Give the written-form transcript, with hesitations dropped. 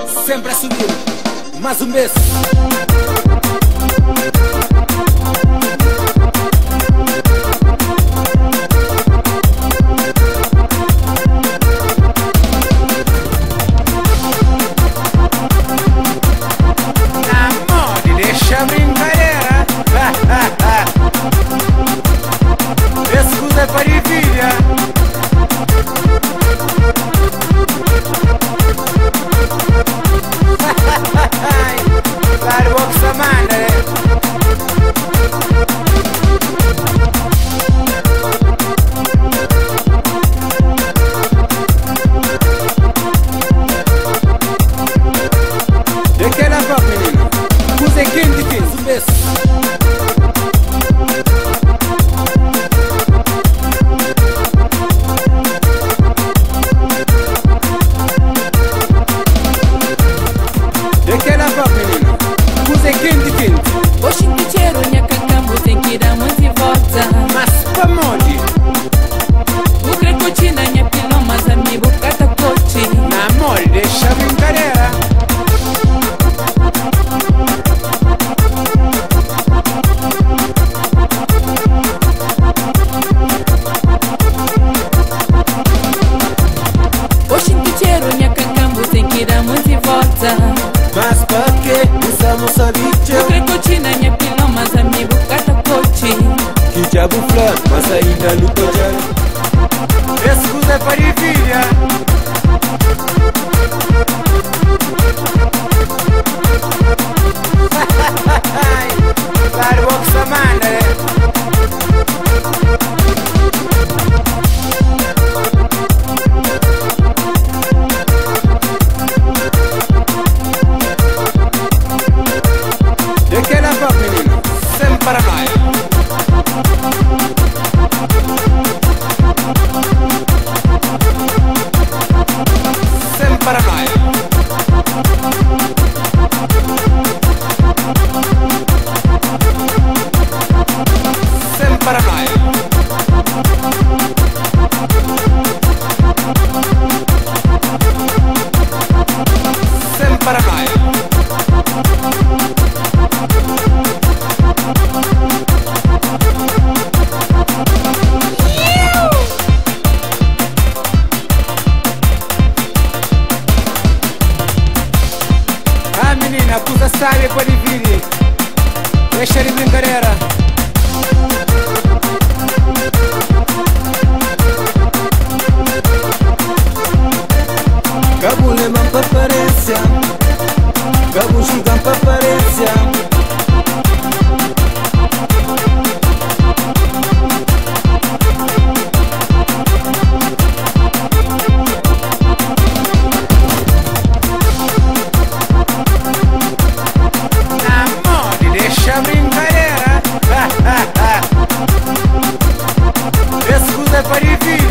sempre a subir, mais um mês. Amore, deixa a brincadeira. Escuta para a filha. Claro, vou que se manda, né? E que era pop, menino? Usa quente, um beijo. Oxi, que cheiro, minha cacambo, tem que dar muito e volta. Mas pra onde? O crecotina, minha pilão, mas amigo, catacote. Na mole, deixa a brincadeira. Oxi, que cheiro, minha cacambo, tem que dar muito e volta. Mas pra que usamos sabicho? O crecotina, minha pilão, mas amigo, catacote. Que diabo flã, mas ainda no colher. Escuta para a filha. Claro, vou que se manda, né? E que era pop, menino? Sempre paranoia. Sempre paranoia. Sempre paranoia. Sempre paranoia. Ah, menina, acusa sabe para dividir. Deixa de brincadeira. Cabo levam para aparência. Cabo julgam para aparência. Deixa a brincadeira. Escuta para a filha.